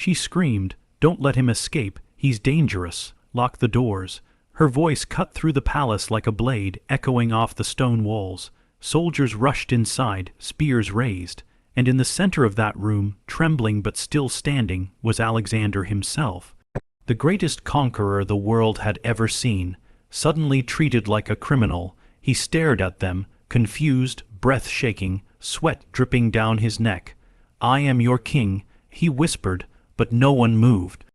She screamed, "Don't let him escape, he's dangerous. Lock the doors." Her voice cut through the palace like a blade, echoing off the stone walls. Soldiers rushed inside, spears raised, and in the center of that room, trembling but still standing, was Alexander himself. The greatest conqueror the world had ever seen, suddenly treated like a criminal. He stared at them, confused, breath shaking, sweat dripping down his neck. "I am your king," he whispered, but no one moved.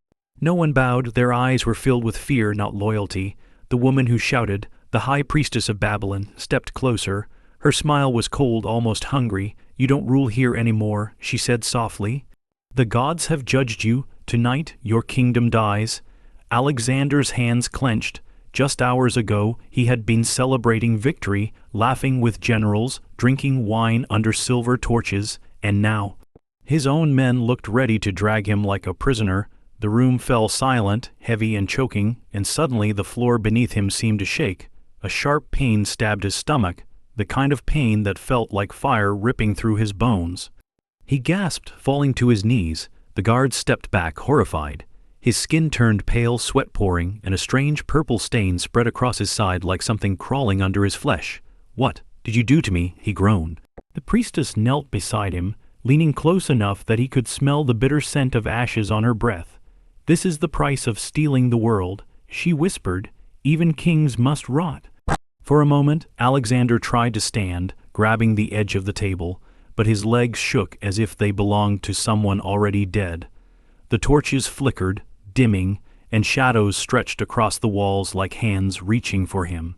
No one bowed. Their eyes were filled with fear, not loyalty. The woman who shouted, the high priestess of Babylon, stepped closer. Her smile was cold, almost hungry. "You don't rule here anymore," she said softly. "The gods have judged you. Tonight your kingdom dies." Alexander's hands clenched. Just hours ago he had been celebrating victory, laughing with generals, drinking wine under silver torches, and now his own men looked ready to drag him like a prisoner. The room fell silent, heavy and choking, and suddenly the floor beneath him seemed to shake. A sharp pain stabbed his stomach, the kind of pain that felt like fire ripping through his bones. He gasped, falling to his knees. The guards stepped back, horrified. His skin turned pale, sweat pouring, and a strange purple stain spread across his side like something crawling under his flesh. "What did you do to me?" he groaned. The priestess knelt beside him, leaning close enough that he could smell the bitter scent of ashes on her breath. "This is the price of stealing the world," she whispered. "Even kings must rot." For a moment, Alexander tried to stand, grabbing the edge of the table, but his legs shook as if they belonged to someone already dead. The torches flickered, dimming, and shadows stretched across the walls like hands reaching for him.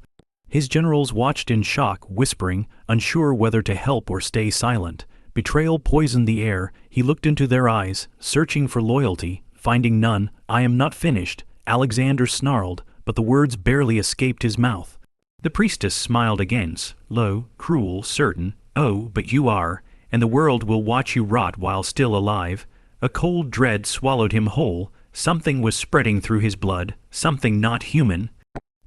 His generals watched in shock, whispering, unsure whether to help or stay silent. Betrayal poisoned the air. He looked into their eyes, searching for loyalty, finding none. "I am not finished," Alexander snarled, but the words barely escaped his mouth. The priestess smiled again, low, cruel, certain. "Oh, but you are, and the world will watch you rot while still alive." A cold dread swallowed him whole. Something was spreading through his blood, something not human.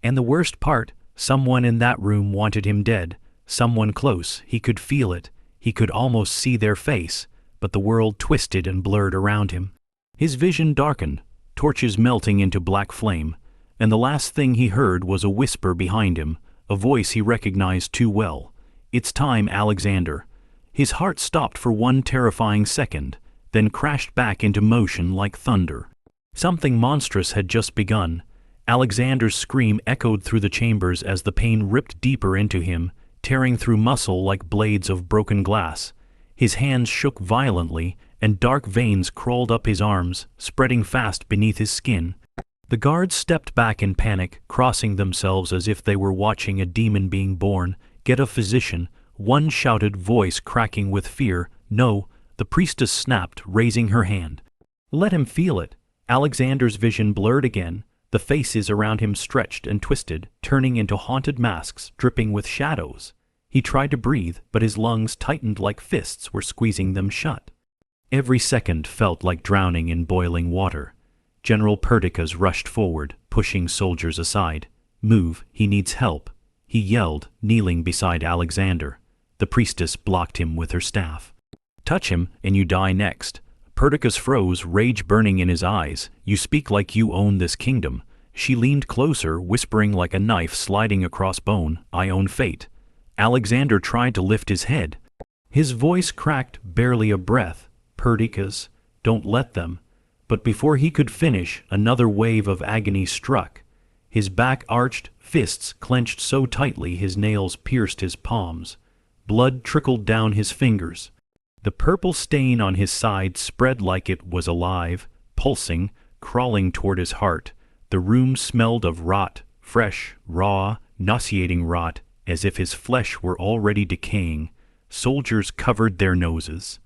And the worst part, someone in that room wanted him dead. Someone close. He could feel it. He could almost see their face, but the world twisted and blurred around him. His vision darkened, torches melting into black flame, and the last thing he heard was a whisper behind him, a voice he recognized too well. "It's time, Alexander." His heart stopped for one terrifying second, then crashed back into motion like thunder. Something monstrous had just begun. Alexander's scream echoed through the chambers as the pain ripped deeper into him, tearing through muscle like blades of broken glass. His hands shook violently, and dark veins crawled up his arms, spreading fast beneath his skin. The guards stepped back in panic, crossing themselves as if they were watching a demon being born. "Get a physician," one shouted, voice cracking with fear. "No," the priestess snapped, raising her hand. "Let him feel it." Alexander's vision blurred again. The faces around him stretched and twisted, turning into haunted masks, dripping with shadows. He tried to breathe, but his lungs tightened like fists were squeezing them shut. Every second felt like drowning in boiling water. General Perdiccas rushed forward, pushing soldiers aside. "Move, he needs help," he yelled, kneeling beside Alexander. The priestess blocked him with her staff. "Touch him, and you die next." Perdiccas froze, rage burning in his eyes. "You speak like you own this kingdom." She leaned closer, whispering like a knife sliding across bone, "I own fate." Alexander tried to lift his head. His voice cracked, barely a breath. "Perdiccas, don't let them." But before he could finish, another wave of agony struck. His back arched, fists clenched so tightly his nails pierced his palms. Blood trickled down his fingers. The purple stain on his side spread like it was alive, pulsing, crawling toward his heart. The room smelled of rot, fresh, raw, nauseating rot, as if his flesh were already decaying. Soldiers covered their noses.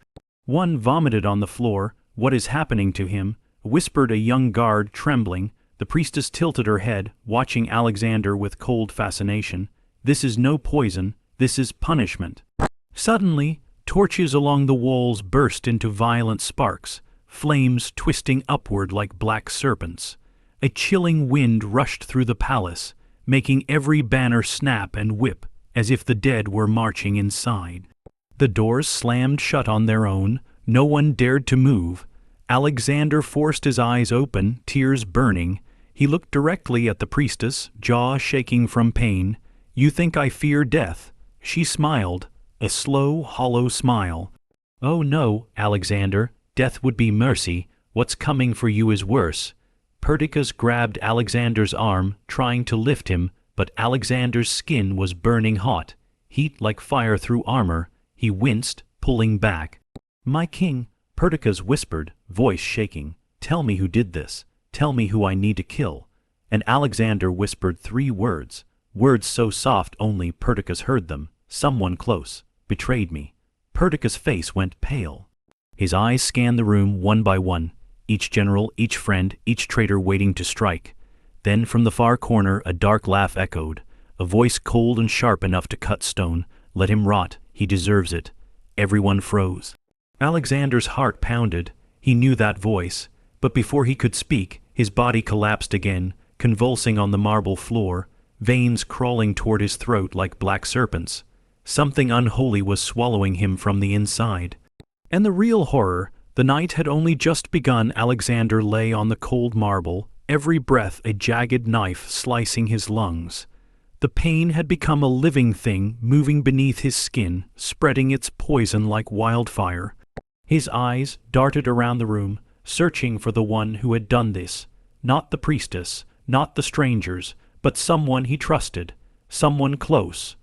One vomited on the floor. "What is happening to him?" whispered a young guard, trembling. The priestess tilted her head, watching Alexander with cold fascination. "This is no poison. This is punishment." Suddenly, torches along the walls burst into violent sparks, flames twisting upward like black serpents. A chilling wind rushed through the palace, making every banner snap and whip, as if the dead were marching inside. The doors slammed shut on their own. No one dared to move. Alexander forced his eyes open, tears burning. He looked directly at the priestess, jaw shaking from pain. "You think I fear death?" She smiled, a slow, hollow smile. "Oh no, Alexander, death would be mercy. What's coming for you is worse." Perdiccas grabbed Alexander's arm, trying to lift him, but Alexander's skin was burning hot, heat like fire through armor. He winced, pulling back. "My king," Perdiccas whispered, voice shaking, "tell me who did this. Tell me who I need to kill." And Alexander whispered 3 words, words so soft only Perdiccas heard them. "Someone close betrayed me." Perdiccas' face went pale. His eyes scanned the room one by one, each general, each friend, each traitor waiting to strike. Then from the far corner a dark laugh echoed, a voice cold and sharp enough to cut stone. "Let him rot, he deserves it." Everyone froze. Alexander's heart pounded. He knew that voice, but before he could speak, his body collapsed again, convulsing on the marble floor, veins crawling toward his throat like black serpents. Something unholy was swallowing him from the inside. And the real horror, the night had only just begun. Alexander lay on the cold marble, every breath a jagged knife slicing his lungs. The pain had become a living thing moving beneath his skin, spreading its poison like wildfire. His eyes darted around the room, searching for the one who had done this. Not the priestess, not the strangers, but someone he trusted, someone close.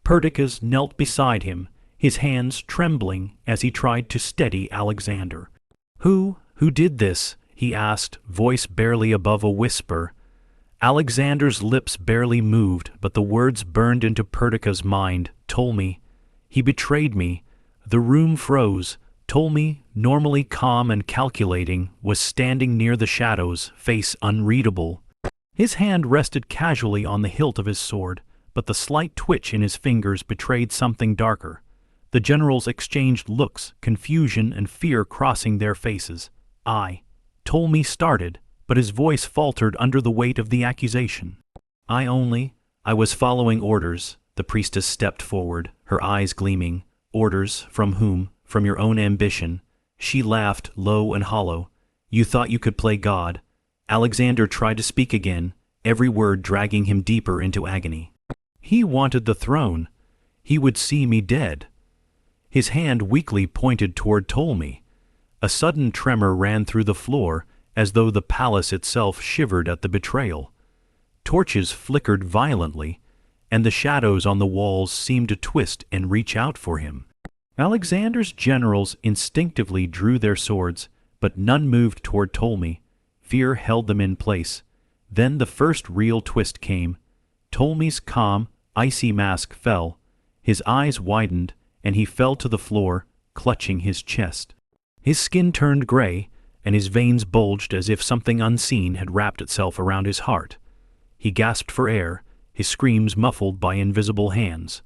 Perdiccas knelt beside him, his hands trembling as he tried to steady Alexander. Who did this?" he asked, voice barely above a whisper. Alexander's lips barely moved, but the words burned into Perdiccas' mind. "Ptolemy. He betrayed me." The room froze. Ptolemy, normally calm and calculating, was standing near the shadows, face unreadable. His hand rested casually on the hilt of his sword, but the slight twitch in his fingers betrayed something darker. The generals exchanged looks, confusion and fear crossing their faces. Ptolemy started, but his voice faltered under the weight of the accusation. I was following orders." The priestess stepped forward, her eyes gleaming. "Orders? From whom? From your own ambition." She laughed, low and hollow. "You thought you could play God." Alexander tried to speak again, every word dragging him deeper into agony. "He wanted the throne. He would see me dead." His hand weakly pointed toward Ptolemy. A sudden tremor ran through the floor, as though the palace itself shivered at the betrayal. Torches flickered violently, and the shadows on the walls seemed to twist and reach out for him. Alexander's generals instinctively drew their swords, but none moved toward Ptolemy. Fear held them in place. Then the first real twist came. Ptolemy's calm, icy mask fell. His eyes widened, and he fell to the floor, clutching his chest. His skin turned gray, and his veins bulged as if something unseen had wrapped itself around his heart. He gasped for air, his screams muffled by invisible hands.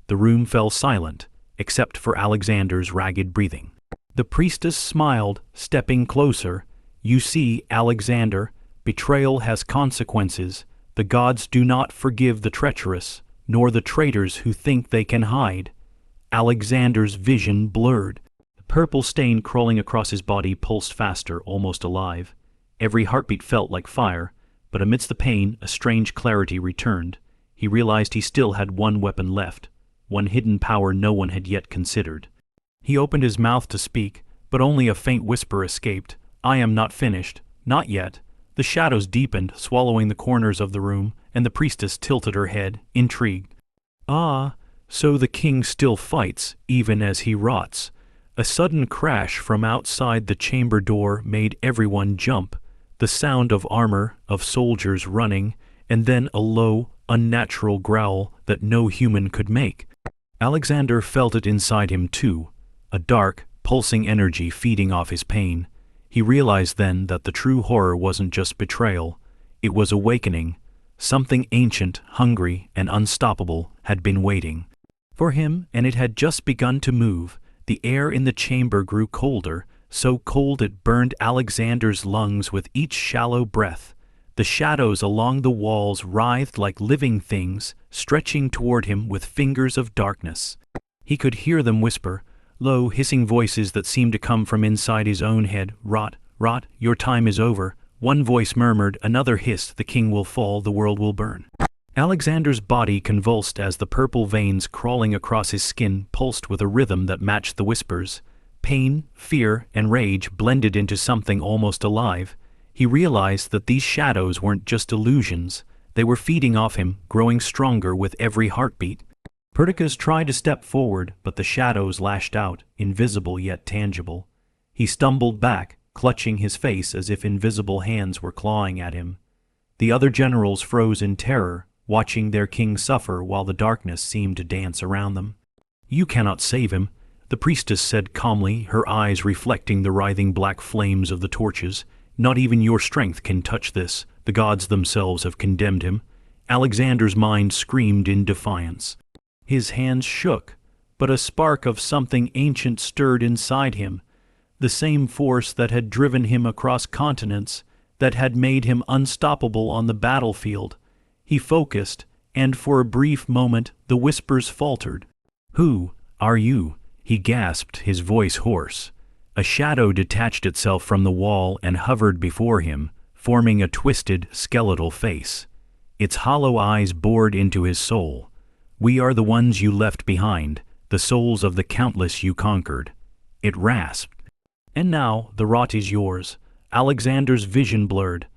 The room fell silent, except for Alexander's ragged breathing. The priestess smiled, stepping closer. "You see, Alexander, betrayal has consequences. The gods do not forgive the treacherous, nor the traitors who think they can hide." Alexander's vision blurred. The purple stain crawling across his body pulsed faster, almost alive. Every heartbeat felt like fire, but amidst the pain, a strange clarity returned. He realized he still had one weapon left, one hidden power no one had yet considered. He opened his mouth to speak, but only a faint whisper escaped. "I am not finished. Not yet." The shadows deepened, swallowing the corners of the room, and the priestess tilted her head, intrigued. "Ah, so the king still fights, even as he rots." A sudden crash from outside the chamber door made everyone jump. The sound of armor, of soldiers running, and then a low, unnatural growl that no human could make. Alexander felt it inside him too, a dark, pulsing energy feeding off his pain. He realized then that the true horror wasn't just betrayal, it was awakening. Something ancient, hungry, and unstoppable had been waiting for him, and it had just begun to move. The air in the chamber grew colder, so cold it burned Alexander's lungs with each shallow breath. The shadows along the walls writhed like living things, stretching toward him with fingers of darkness. He could hear them whisper, low, hissing voices that seemed to come from inside his own head. "Rot, "Rot, your time is over," one voice murmured, another hissed, "The king will fall, the world will burn." Alexander's body convulsed as the purple veins crawling across his skin pulsed with a rhythm that matched the whispers. Pain, fear, and rage blended into something almost alive. He realized that these shadows weren't just illusions. They were feeding off him, growing stronger with every heartbeat. Perdiccas tried to step forward, but the shadows lashed out, invisible yet tangible. He stumbled back, clutching his face as if invisible hands were clawing at him. The other generals froze in terror, watching their king suffer while the darkness seemed to dance around them. "You cannot save him," the priestess said calmly, her eyes reflecting the writhing black flames of the torches. "Not even your strength can touch this. The gods themselves have condemned him." Alexander's mind screamed in defiance. His hands shook, but a spark of something ancient stirred inside him. The same force that had driven him across continents, that had made him unstoppable on the battlefield. He focused, and for a brief moment the whispers faltered. "Who are you?" he gasped, his voice hoarse. A shadow detached itself from the wall and hovered before him, forming a twisted, skeletal face. Its hollow eyes bored into his soul. "We are the ones you left behind, the souls of the countless you conquered." It rasped. "And now the rot is yours." Alexander's vision blurred.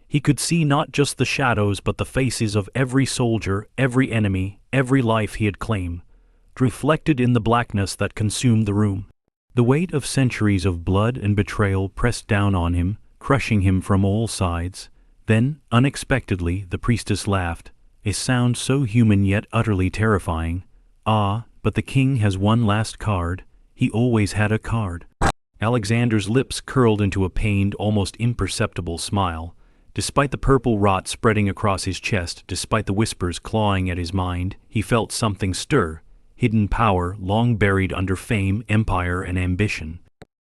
He could see not just the shadows but the faces of every soldier, every enemy, every life he had claimed, reflected in the blackness that consumed the room. The weight of centuries of blood and betrayal pressed down on him, crushing him from all sides. Then, unexpectedly, the priestess laughed, a sound so human yet utterly terrifying. "Ah, but the king has one last card. He always had a card." Alexander's lips curled into a pained, almost imperceptible smile. Despite the purple rot spreading across his chest, despite the whispers clawing at his mind, he felt something stir, hidden power long buried under fame, empire, and ambition.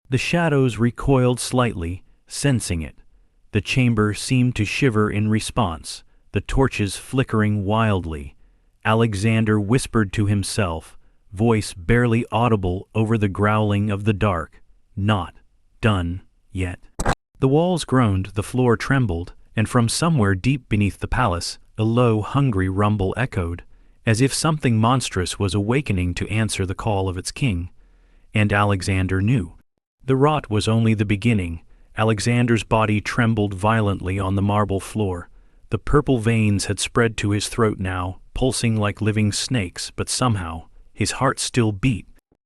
The shadows recoiled slightly, sensing it. The chamber seemed to shiver in response, the torches flickering wildly. Alexander whispered to himself, voice barely audible over the growling of the dark, "Not done yet." The walls groaned, the floor trembled, and from somewhere deep beneath the palace, a low, hungry rumble echoed, as if something monstrous was awakening to answer the call of its king. And Alexander knew. The rot was only the beginning. Alexander's body trembled violently on the marble floor. The purple veins had spread to his throat now, pulsing like living snakes, but somehow his heart still beat.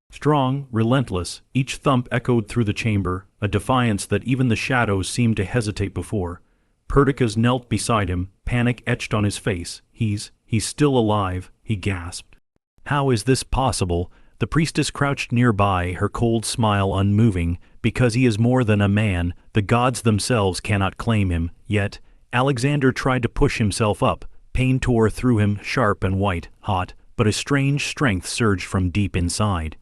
Strong, relentless, each thump echoed through the chamber, a defiance that even the shadows seemed to hesitate before. Perdiccas knelt beside him, panic etched on his face. He's still alive," he gasped. "How is this possible?" The priestess crouched nearby, her cold smile unmoving. "Because he is more than a man, the gods themselves cannot claim him." Yet, Alexander tried to push himself up. Pain tore through him, sharp and white, hot, but a strange strength surged from deep inside.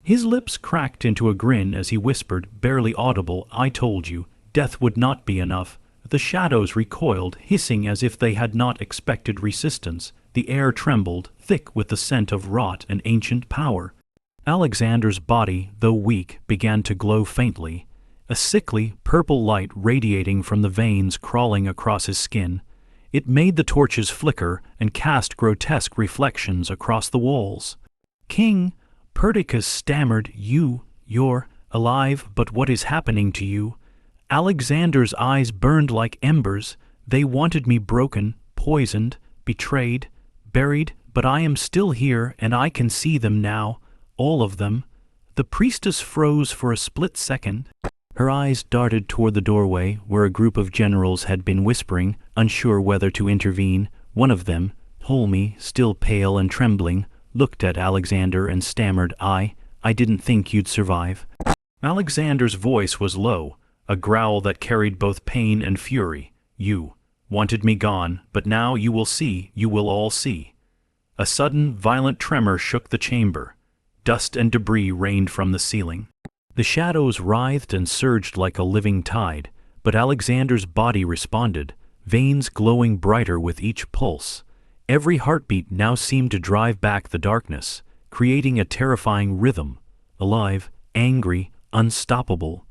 His lips cracked into a grin as he whispered, barely audible, "I told you, death would not be enough." The shadows recoiled, hissing as if they had not expected resistance. The air trembled, thick with the scent of rot and ancient power. Alexander's body, though weak, began to glow faintly, a sickly, purple light radiating from the veins crawling across his skin. It made the torches flicker and cast grotesque reflections across the walls. "King," Perdiccas stammered, "You're alive, but what is happening to you?" Alexander's eyes burned like embers. "They wanted me broken, poisoned, betrayed, buried, but I am still here, and I can see them now, all of them." The priestess froze for a split second. Her eyes darted toward the doorway, where a group of generals had been whispering, unsure whether to intervene. One of them, Holme, still pale and trembling, looked at Alexander and stammered, I didn't think you'd survive." Alexander's voice was low, a growl that carried both pain and fury. "You wanted me gone, but now you will see, you will all see." A sudden, violent tremor shook the chamber. Dust and debris rained from the ceiling. The shadows writhed and surged like a living tide, but Alexander's body responded, veins glowing brighter with each pulse. Every heartbeat now seemed to drive back the darkness, creating a terrifying rhythm, alive, angry, unstoppable.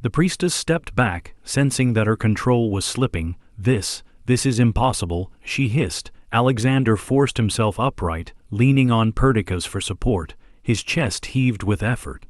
The priestess stepped back, sensing that her control was slipping. This is impossible, she hissed. Alexander forced himself upright, leaning on Perdiccas for support. His chest heaved with effort.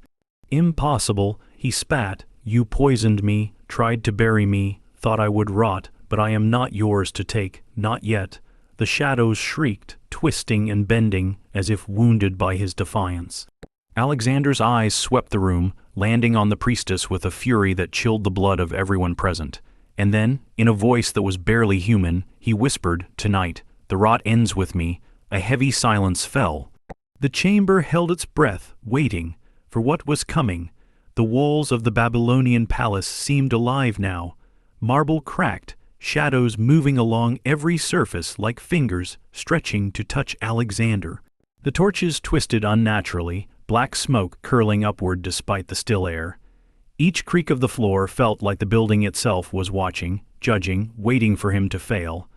Impossible, he spat. You poisoned me, tried to bury me, thought I would rot, but I am not yours to take, not yet. The shadows shrieked, twisting and bending, as if wounded by his defiance. Alexander's eyes swept the room, landing on the priestess with a fury that chilled the blood of everyone present. And then, in a voice that was barely human, he whispered, "Tonight, the rot ends with me." A heavy silence fell. The chamber held its breath, waiting for what was coming. The walls of the Babylonian palace seemed alive now. Marble cracked, shadows moving along every surface like fingers stretching to touch Alexander. The torches twisted unnaturally, black smoke curling upward despite the still air. Each creak of the floor felt like the building itself was watching, judging, waiting for him to fail.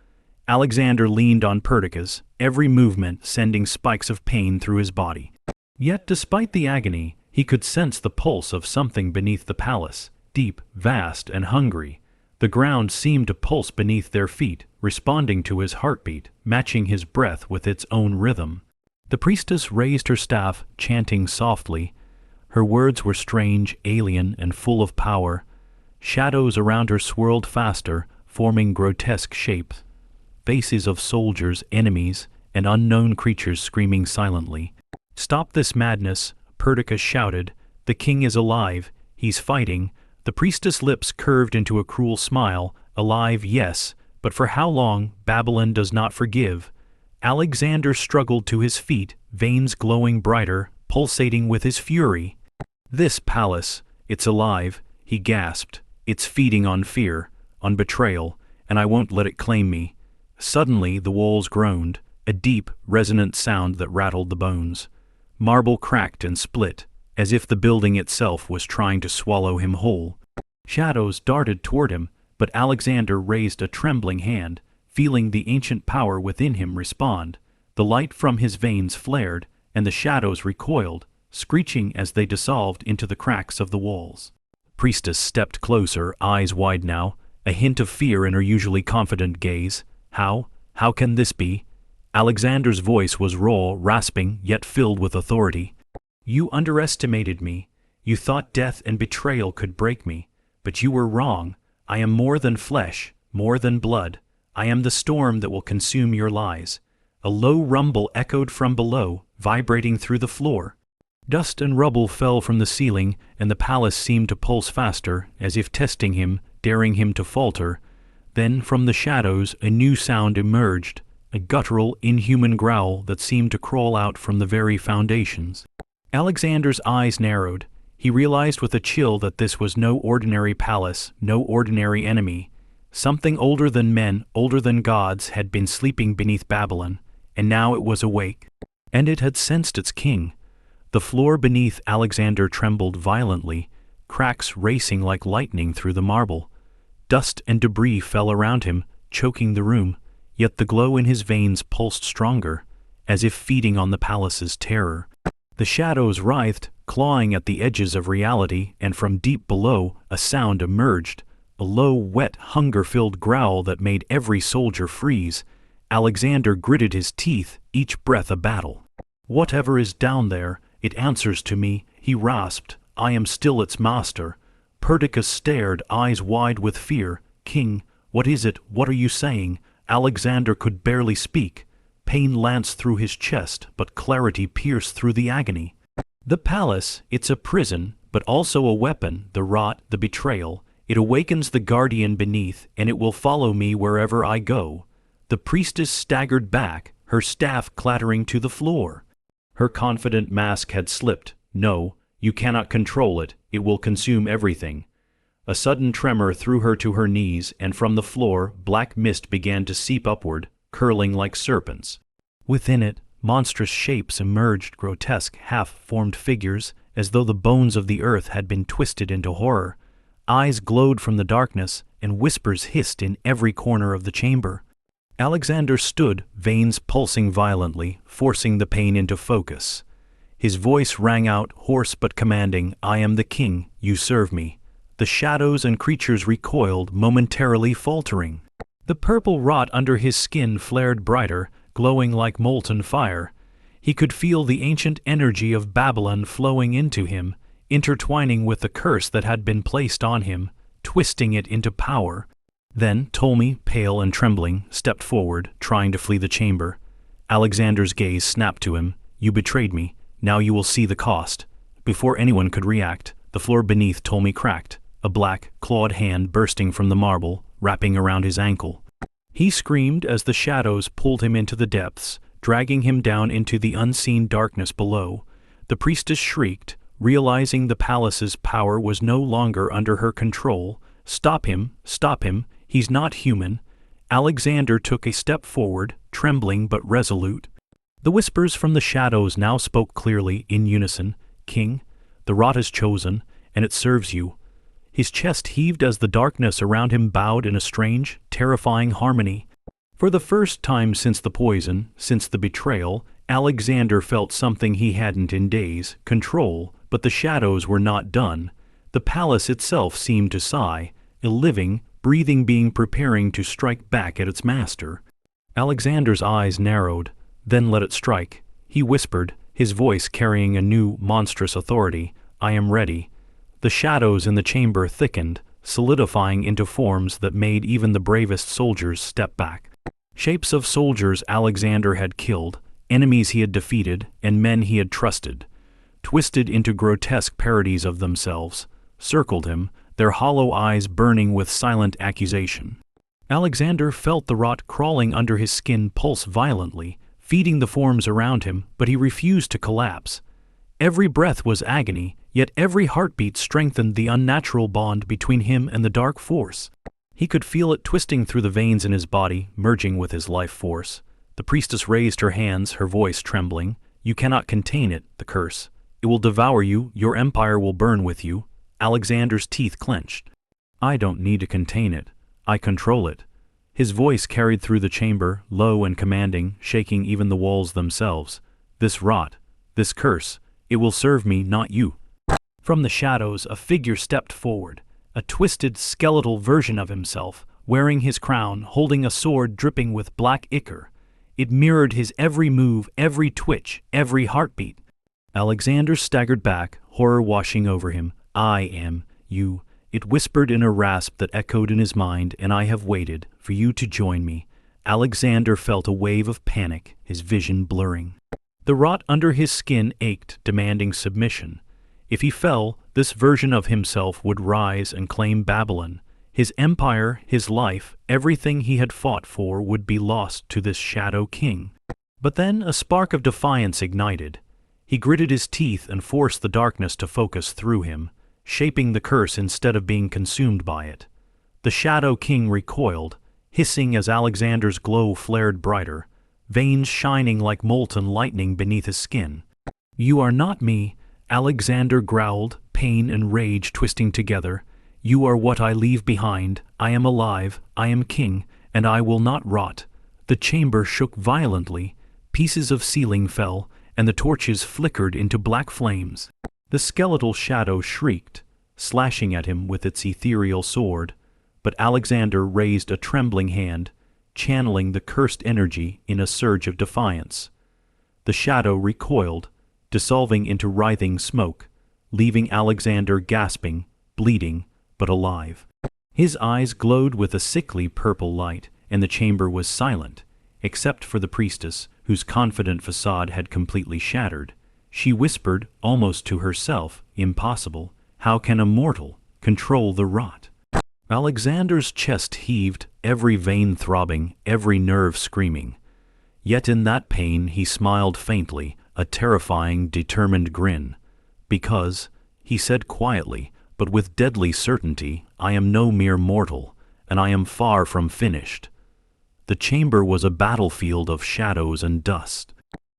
Alexander leaned on Perdiccas, every movement sending spikes of pain through his body. Yet despite the agony, he could sense the pulse of something beneath the palace, deep, vast, and hungry. The ground seemed to pulse beneath their feet, responding to his heartbeat, matching his breath with its own rhythm. The priestess raised her staff, chanting softly. Her words were strange, alien, and full of power. Shadows around her swirled faster, forming grotesque shapes. Faces of soldiers, enemies, and unknown creatures screaming silently. "Stop this madness," Perdiccas shouted. "The king is alive. He's fighting." The priestess' lips curved into a cruel smile. "Alive, yes, but for how long? Babylon does not forgive." Alexander struggled to his feet, veins glowing brighter, pulsating with his fury. "This palace, it's alive," he gasped. "It's feeding on fear, on betrayal, and I won't let it claim me." Suddenly the walls groaned, a deep, resonant sound that rattled the bones. Marble cracked and split, as if the building itself was trying to swallow him whole. Shadows darted toward him, but Alexander raised a trembling hand, feeling the ancient power within him respond. The light from his veins flared, and the shadows recoiled, screeching as they dissolved into the cracks of the walls. Priestess stepped closer, eyes wide now, a hint of fear in her usually confident gaze. How can this be?" Alexander's voice was raw, rasping, yet filled with authority. "You underestimated me. You thought death and betrayal could break me. But you were wrong. I am more than flesh, more than blood. I am the storm that will consume your lies." A low rumble echoed from below, vibrating through the floor. Dust and rubble fell from the ceiling, and the palace seemed to pulse faster, as if testing him, daring him to falter. Then, from the shadows, a new sound emerged, a guttural, inhuman growl that seemed to crawl out from the very foundations. Alexander's eyes narrowed. He realized with a chill that this was no ordinary palace, no ordinary enemy. Something older than men, older than gods, had been sleeping beneath Babylon, and now it was awake. And it had sensed its king. The floor beneath Alexander trembled violently, cracks racing like lightning through the marble. Dust and debris fell around him, choking the room, yet the glow in his veins pulsed stronger, as if feeding on the palace's terror. The shadows writhed, clawing at the edges of reality, and from deep below a sound emerged, a low, wet, hunger-filled growl that made every soldier freeze. Alexander gritted his teeth, each breath a battle. "Whatever is down there, it answers to me," he rasped. "I am still its master." Perdiccas stared, eyes wide with fear. "King, what is it? What are you saying?" Alexander could barely speak. Pain lanced through his chest, but clarity pierced through the agony. "The palace, it's a prison, but also a weapon, the rot, the betrayal. It awakens the guardian beneath, and it will follow me wherever I go." The priestess staggered back, her staff clattering to the floor. Her confident mask had slipped. "No, you cannot control it. It will consume everything." A sudden tremor threw her to her knees, and from the floor, black mist began to seep upward, curling like serpents. Within it, monstrous shapes emerged, grotesque, half-formed figures, as though the bones of the earth had been twisted into horror. Eyes glowed from the darkness, and whispers hissed in every corner of the chamber. Alexander stood, veins pulsing violently, forcing the pain into focus. His voice rang out, hoarse but commanding, "I am the king, you serve me." The shadows and creatures recoiled, momentarily faltering. The purple rot under his skin flared brighter, glowing like molten fire. He could feel the ancient energy of Babylon flowing into him, intertwining with the curse that had been placed on him, twisting it into power. Then Ptolemy, pale and trembling, stepped forward, trying to flee the chamber. Alexander's gaze snapped to him. "You betrayed me. Now you will see the cost." Before anyone could react, the floor beneath Ptolemy cracked, a black, clawed hand bursting from the marble, wrapping around his ankle. He screamed as the shadows pulled him into the depths, dragging him down into the unseen darkness below. The priestess shrieked, realizing the palace's power was no longer under her control. "Stop him! Stop him! He's not human!" Alexander took a step forward, trembling but resolute. The whispers from the shadows now spoke clearly, in unison. "King, the rot is chosen, and it serves you." His chest heaved as the darkness around him bowed in a strange, terrifying harmony. For the first time since the poison, since the betrayal, Alexander felt something he hadn't in days: control. But the shadows were not done. The palace itself seemed to sigh, a living, breathing being preparing to strike back at its master. Alexander's eyes narrowed, then let it strike. He whispered, his voice carrying a new, monstrous authority, "I am ready." The shadows in the chamber thickened, solidifying into forms that made even the bravest soldiers step back. Shapes of soldiers Alexander had killed, enemies he had defeated, and men he had trusted, twisted into grotesque parodies of themselves, circled him, their hollow eyes burning with silent accusation. Alexander felt the rot crawling under his skin pulse violently, feeding the forms around him, but he refused to collapse. Every breath was agony, yet every heartbeat strengthened the unnatural bond between him and the dark force. He could feel it twisting through the veins in his body, merging with his life force. The priestess raised her hands, her voice trembling. "You cannot contain it, the curse. It will devour you, your empire will burn with you." Alexander's teeth clenched. "I don't need to contain it. I control it." His voice carried through the chamber, low and commanding, shaking even the walls themselves. "This rot, this curse, it will serve me, not you." From the shadows, a figure stepped forward, a twisted, skeletal version of himself, wearing his crown, holding a sword dripping with black ichor. It mirrored his every move, every twitch, every heartbeat. Alexander staggered back, horror washing over him. "I am you," it whispered in a rasp that echoed in his mind, "and I have waited for you to join me." Alexander felt a wave of panic, his vision blurring. The rot under his skin ached, demanding submission. If he fell, this version of himself would rise and claim Babylon. His empire, his life, everything he had fought for would be lost to this shadow king. But then a spark of defiance ignited. He gritted his teeth and forced the darkness to focus through him, shaping the curse instead of being consumed by it. The Shadow King recoiled, hissing as Alexander's glow flared brighter, veins shining like molten lightning beneath his skin. "You are not me," Alexander growled, pain and rage twisting together. "You are what I leave behind. I am alive, I am king, and I will not rot." The chamber shook violently, pieces of ceiling fell, and the torches flickered into black flames. The skeletal shadow shrieked, slashing at him with its ethereal sword, but Alexander raised a trembling hand, channeling the cursed energy in a surge of defiance. The shadow recoiled, dissolving into writhing smoke, leaving Alexander gasping, bleeding, but alive. His eyes glowed with a sickly purple light, and the chamber was silent, except for the priestess, whose confident facade had completely shattered. She whispered, almost to herself, "Impossible. How can a mortal control the rot?" Alexander's chest heaved, every vein throbbing, every nerve screaming. Yet in that pain he smiled faintly, a terrifying, determined grin. "Because," he said quietly, but with deadly certainty, "I am no mere mortal, and I am far from finished." The chamber was a battlefield of shadows and dust.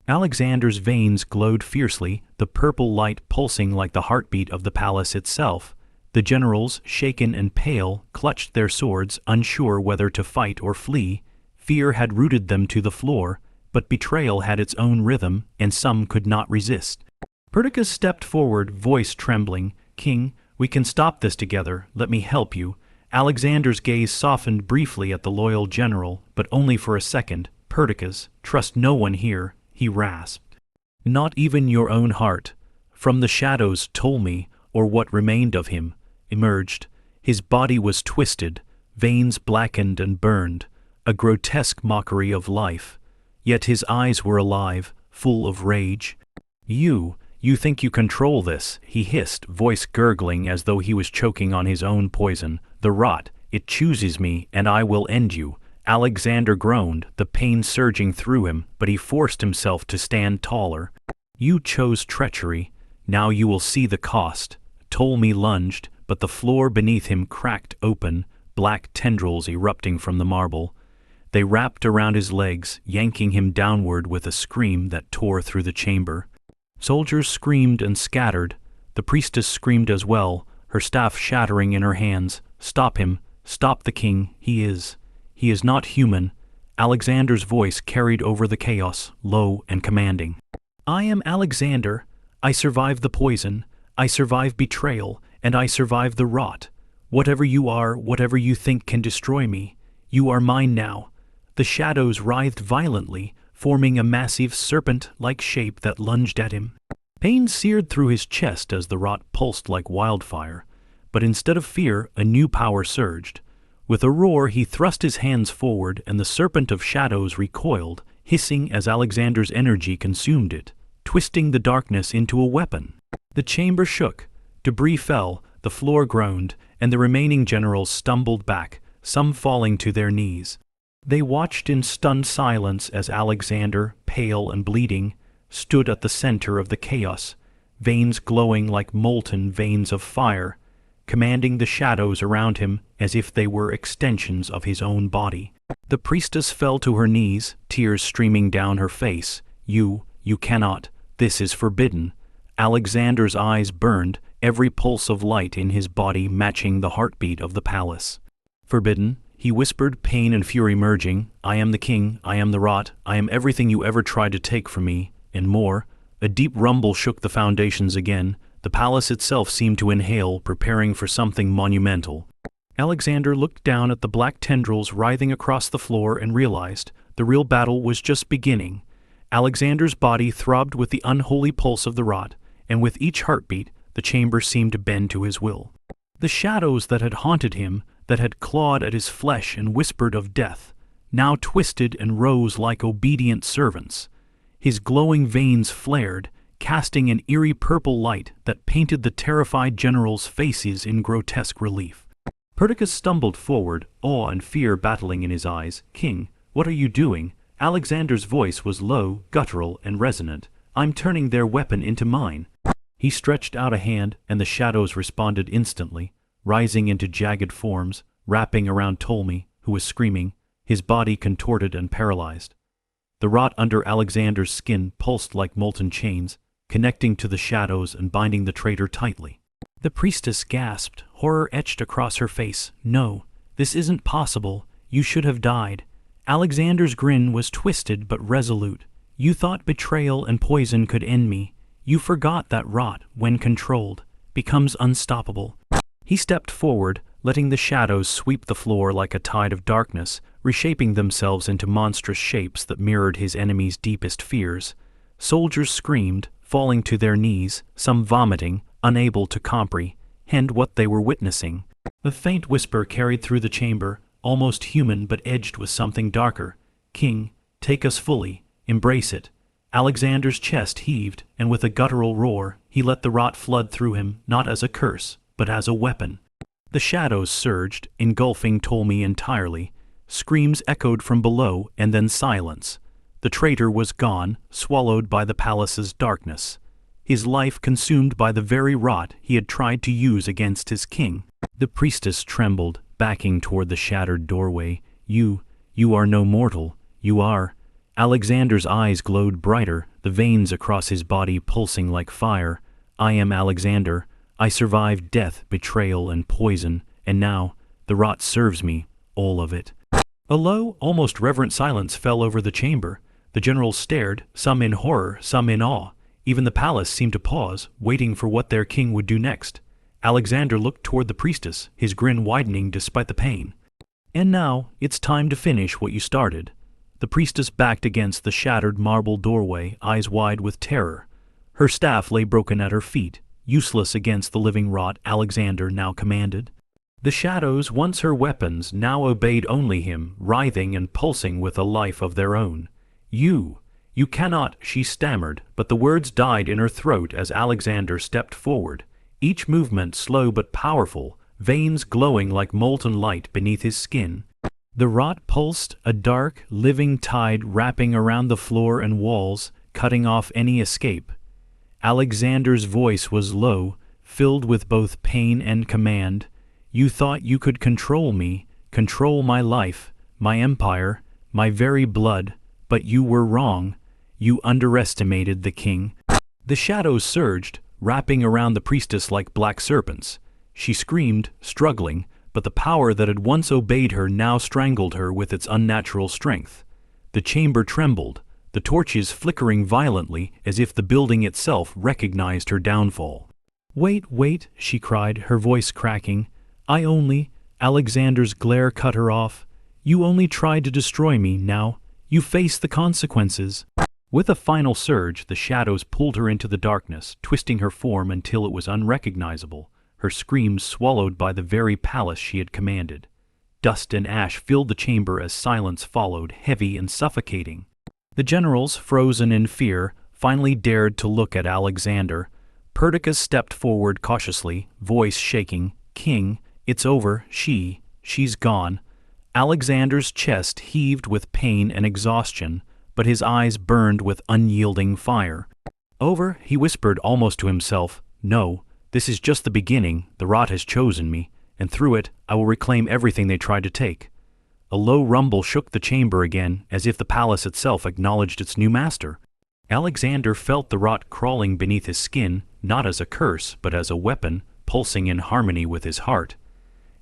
Alexander's veins glowed fiercely, the purple light pulsing like the heartbeat of the palace itself. The generals, shaken and pale, clutched their swords, unsure whether to fight or flee. Fear had rooted them to the floor, but betrayal had its own rhythm, and some could not resist. Perdiccas stepped forward, voice trembling. "King, We can stop this together, let me help you. Alexander's gaze softened briefly at the loyal general, but only for a second. Perdiccas, trust no one here, he rasped. Not even your own heart. From the shadows Ptolemy, or what remained of him, emerged. His body was twisted, veins blackened and burned, a grotesque mockery of life. Yet his eyes were alive, full of rage. You think you control this, he hissed, voice gurgling as though he was choking on his own poison. The rot, it chooses me, and I will end you. Alexander groaned, the pain surging through him, but he forced himself to stand taller. You chose treachery, now you will see the cost. Ptolemy lunged, but the floor beneath him cracked open, black tendrils erupting from the marble. They wrapped around his legs, yanking him downward with a scream that tore through the chamber. Soldiers screamed and scattered. The priestess screamed as well, her staff shattering in her hands. Stop him, stop the king, he is not human. Alexander's voice carried over the chaos, low and commanding. I am Alexander. I survived the poison, I survived betrayal, and I survived the rot. Whatever you are, whatever you think can destroy me, you are mine now. The shadows writhed violently, forming a massive serpent-like shape that lunged at him. Pain seared through his chest as the rot pulsed like wildfire, but instead of fear, a new power surged. With a roar, he thrust his hands forward, and the serpent of shadows recoiled, hissing as Alexander's energy consumed it, twisting the darkness into a weapon. The chamber shook, debris fell, the floor groaned, and the remaining generals stumbled back, some falling to their knees. They watched in stunned silence as Alexander, pale and bleeding, stood at the center of the chaos, veins glowing like molten veins of fire, commanding the shadows around him as if they were extensions of his own body. The priestess fell to her knees, tears streaming down her face. You cannot. This is forbidden. Alexander's eyes burned, every pulse of light in his body matching the heartbeat of the palace. Forbidden, he whispered, pain and fury merging. I am the king, I am the rot, I am everything you ever tried to take from me, and more. A deep rumble shook the foundations again. The palace itself seemed to inhale, preparing for something monumental. Alexander looked down at the black tendrils writhing across the floor and realized the real battle was just beginning. Alexander's body throbbed with the unholy pulse of the rot, and with each heartbeat, the chamber seemed to bend to his will. The shadows that had haunted him, that had clawed at his flesh and whispered of death, now twisted and rose like obedient servants. His glowing veins flared, casting an eerie purple light that painted the terrified generals' faces in grotesque relief. Perdiccas stumbled forward, awe and fear battling in his eyes. King, what are you doing? Alexander's voice was low, guttural, and resonant. I'm turning their weapon into mine. He stretched out a hand, and the shadows responded instantly, rising into jagged forms, wrapping around Ptolemy, who was screaming, his body contorted and paralyzed. The rot under Alexander's skin pulsed like molten chains, connecting to the shadows and binding the traitor tightly. The priestess gasped, horror etched across her face. No, this isn't possible. You should have died. Alexander's grin was twisted but resolute. You thought betrayal and poison could end me. You forgot that rot, when controlled, becomes unstoppable. He stepped forward, letting the shadows sweep the floor like a tide of darkness, reshaping themselves into monstrous shapes that mirrored his enemy's deepest fears. Soldiers screamed, falling to their knees, some vomiting, unable to comprehend what they were witnessing. A faint whisper carried through the chamber, almost human but edged with something darker. King, take us fully, embrace it. Alexander's chest heaved, and with a guttural roar, he let the rot flood through him, not as a curse, but as a weapon. The shadows surged, engulfing Ptolemy entirely. Screams echoed from below, and then silence. The traitor was gone, swallowed by the palace's darkness. His life consumed by the very rot he had tried to use against his king. The priestess trembled, backing toward the shattered doorway. You are no mortal. You are. Alexander's eyes glowed brighter, the veins across his body pulsing like fire. I am Alexander. I survived death, betrayal, and poison, and now the rot serves me, all of it. A low, almost reverent silence fell over the chamber. The generals stared, some in horror, some in awe. Even the palace seemed to pause, waiting for what their king would do next. Alexander looked toward the priestess, his grin widening despite the pain. "And now, it's time to finish what you started." The priestess backed against the shattered marble doorway, eyes wide with terror. Her staff lay broken at her feet, useless against the living rot Alexander now commanded. The shadows, once her weapons, now obeyed only him, writhing and pulsing with a life of their own. You cannot," she stammered, but the words died in her throat as Alexander stepped forward, each movement slow but powerful, veins glowing like molten light beneath his skin. The rot pulsed, a dark, living tide wrapping around the floor and walls, cutting off any escape. Alexander's voice was low, filled with both pain and command. "You thought you could control me, control my life, my empire, my very blood, but you were wrong. You underestimated the king." The shadows surged, wrapping around the priestess like black serpents. She screamed, struggling, but the power that had once obeyed her now strangled her with its unnatural strength. The chamber trembled, the torches flickering violently as if the building itself recognized her downfall. Wait, she cried, her voice cracking. Alexander's glare cut her off. "You only tried to destroy me, now you face the consequences." With a final surge, the shadows pulled her into the darkness, twisting her form until it was unrecognizable, her screams swallowed by the very palace she had commanded. Dust and ash filled the chamber as silence followed, heavy and suffocating. The generals, frozen in fear, finally dared to look at Alexander. Perdiccas stepped forward cautiously, voice shaking. "King, it's over. She's gone." Alexander's chest heaved with pain and exhaustion, but his eyes burned with unyielding fire. "Over," he whispered almost to himself. "No, this is just the beginning. The rot has chosen me, and through it I will reclaim everything they tried to take." A low rumble shook the chamber again, as if the palace itself acknowledged its new master. Alexander felt the rot crawling beneath his skin, not as a curse, but as a weapon, pulsing in harmony with his heart.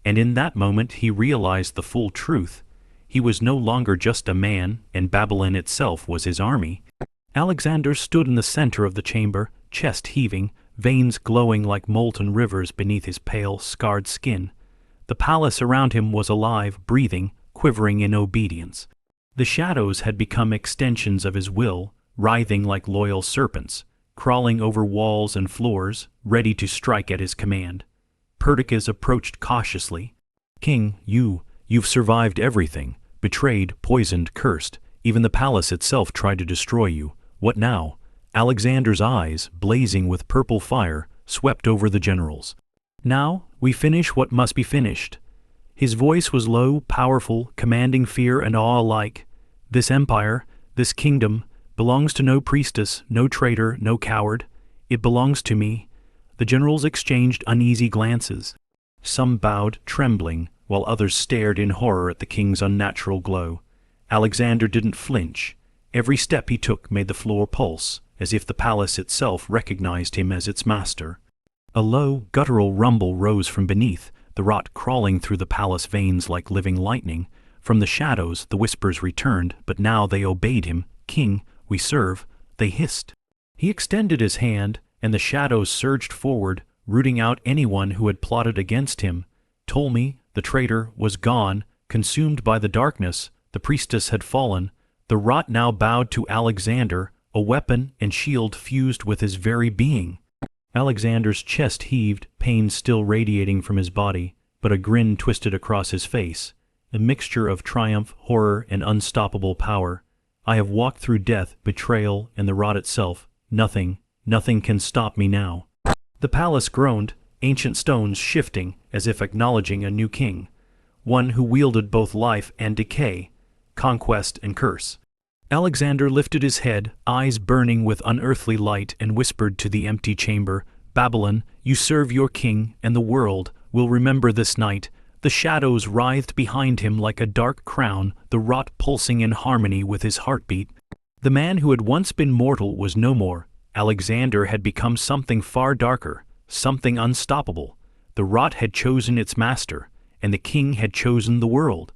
And in that moment he realized the full truth. He was no longer just a man, and Babylon itself was his army. Alexander stood in the center of the chamber, chest heaving, veins glowing like molten rivers beneath his pale, scarred skin. The palace around him was alive, breathing, quivering in obedience. The shadows had become extensions of his will, writhing like loyal serpents, crawling over walls and floors, ready to strike at his command. Perdiccas approached cautiously. "King, you've survived everything, betrayed, poisoned, cursed. Even the palace itself tried to destroy you. What now?" Alexander's eyes, blazing with purple fire, swept over the generals. "Now, we finish what must be finished." His voice was low, powerful, commanding fear and awe alike. "This empire, this kingdom, belongs to no priestess, no traitor, no coward. It belongs to me." The generals exchanged uneasy glances. Some bowed, trembling, while others stared in horror at the king's unnatural glow. Alexander didn't flinch. Every step he took made the floor pulse, as if the palace itself recognized him as its master. A low, guttural rumble rose from beneath, the rot crawling through the palace veins like living lightning. From the shadows the whispers returned, but now they obeyed him. "King, we serve," they hissed. He extended his hand, and the shadows surged forward, rooting out anyone who had plotted against him. Ptolemy, the traitor, was gone, consumed by the darkness. The priestess had fallen. The rot now bowed to Alexander, a weapon and shield fused with his very being. Alexander's chest heaved, pain still radiating from his body, but a grin twisted across his face, a mixture of triumph, horror, and unstoppable power. "I have walked through death, betrayal, and the rot itself. Nothing can stop me now." The palace groaned, ancient stones shifting as if acknowledging a new king, one who wielded both life and decay, conquest and curse. Alexander lifted his head, eyes burning with unearthly light, and whispered to the empty chamber, "Babylon, you serve your king, and the world will remember this night." The shadows writhed behind him like a dark crown, the rot pulsing in harmony with his heartbeat. The man who had once been mortal was no more. Alexander had become something far darker, something unstoppable. The rot had chosen its master, and the king had chosen the world.